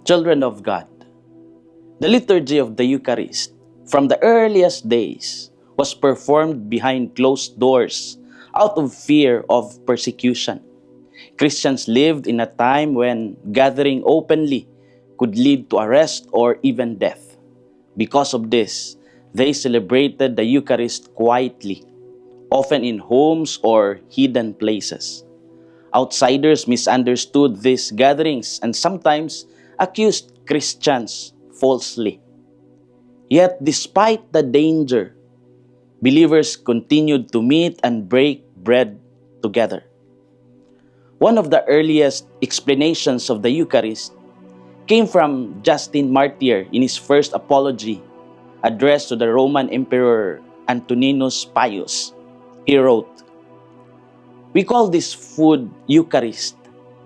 Children of God, the liturgy of the Eucharist from the earliest days was performed behind closed doors out of fear of persecution. Christians lived in a time when gathering openly could lead to arrest or even death. Because of this, they celebrated the Eucharist quietly, often in homes or hidden places. Outsiders misunderstood these gatherings and sometimes accused Christians falsely. Yet, despite the danger, believers continued to meet and break bread together. One of the earliest explanations of the Eucharist came from Justin Martyr in his first apology addressed to the Roman Emperor Antoninus Pius. He wrote, "We call this food Eucharist,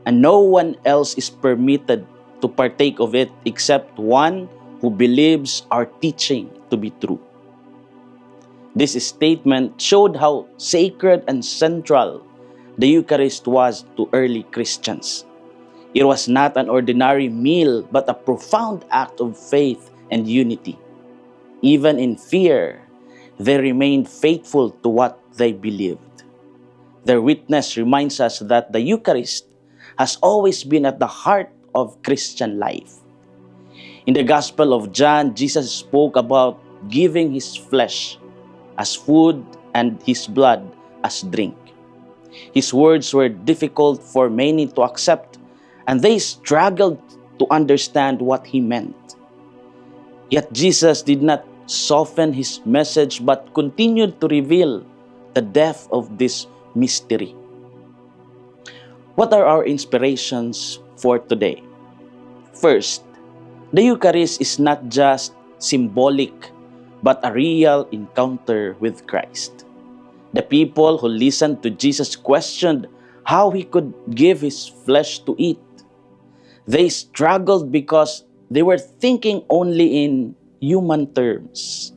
and no one else is permitted to partake of it except one who believes our teaching to be true." This statement showed how sacred and central the Eucharist was to early Christians. It was not an ordinary meal, but a profound act of faith and unity. Even in fear, they remained faithful to what they believed. Their witness reminds us that the Eucharist has always been at the heart of Christian life. In the Gospel of John, Jesus spoke about giving His flesh as food and His blood as drink. His words were difficult for many to accept, and they struggled to understand what He meant. Yet Jesus did not soften His message but continued to reveal the depth of this mystery. What are our inspirations for today? First, the Eucharist is not just symbolic but a real encounter with Christ. The people who listened to Jesus questioned how He could give His flesh to eat. They struggled because they were thinking only in human terms.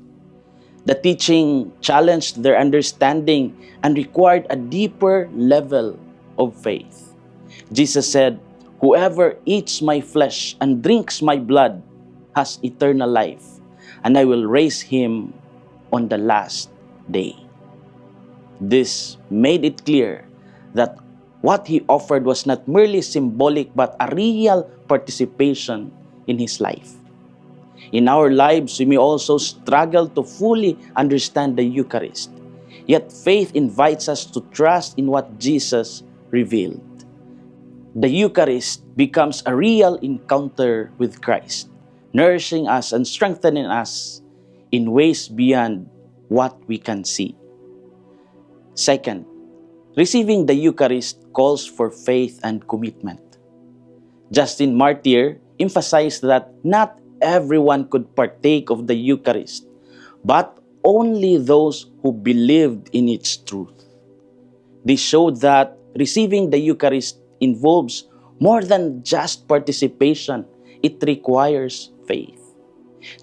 The teaching challenged their understanding and required a deeper level of faith. Jesus said, "Whoever eats my flesh and drinks my blood has eternal life, and I will raise him on the last day." This made it clear that what He offered was not merely symbolic but a real participation in His life. In our lives, we may also struggle to fully understand the Eucharist. Yet faith invites us to trust in what Jesus revealed. The Eucharist becomes a real encounter with Christ, nourishing us and strengthening us in ways beyond what we can see. Second, receiving the Eucharist calls for faith and commitment. Justin Martyr emphasized that not everyone could partake of the Eucharist, but only those who believed in its truth. This showed that receiving the Eucharist involves more than just participation. It requires faith.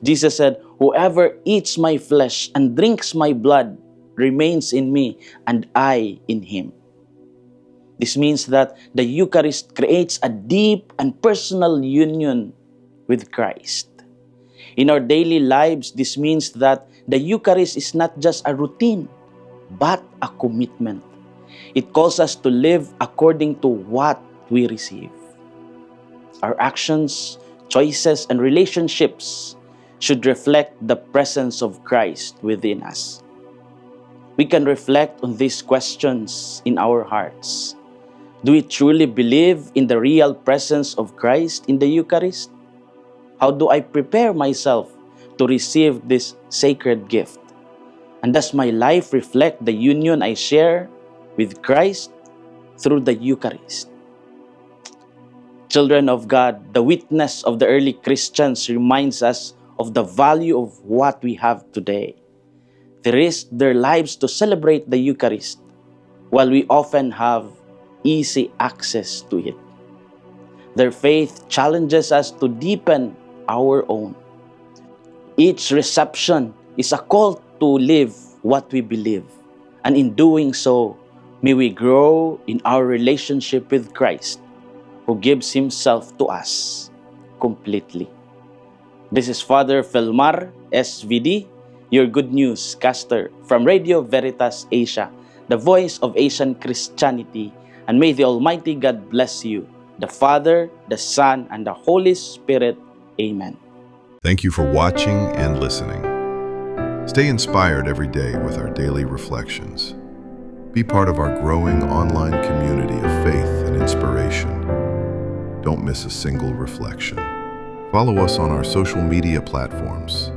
Jesus said, "Whoever eats my flesh and drinks my blood remains in me, and I in him." This means that the Eucharist creates a deep and personal union with Christ. In our daily lives, this means that the Eucharist is not just a routine, but a commitment. It calls us to live according to what we receive. Our actions, choices, and relationships should reflect the presence of Christ within us. We can reflect on these questions in our hearts. Do we truly believe in the real presence of Christ in the Eucharist? How do I prepare myself to receive this sacred gift? And does my life reflect the union I share with Christ through the Eucharist? Children of God, the witness of the early Christians reminds us of the value of what we have today. They risked their lives to celebrate the Eucharist, while we often have easy access to it. Their faith challenges us to deepen our own. Each reception is a call to live what we believe, and in doing so, may we grow in our relationship with Christ, who gives Himself to us. completely. This is Father Felmar, SVD, your Good News caster from Radio Veritas Asia, the voice of Asian Christianity, and may the Almighty God bless you, the Father, the Son, and the Holy Spirit. Amen. Thank you for watching and listening. Stay inspired every day with our daily reflections. Be part of our growing online community of faith and inspiration. Don't miss a single reflection. Follow us on our social media platforms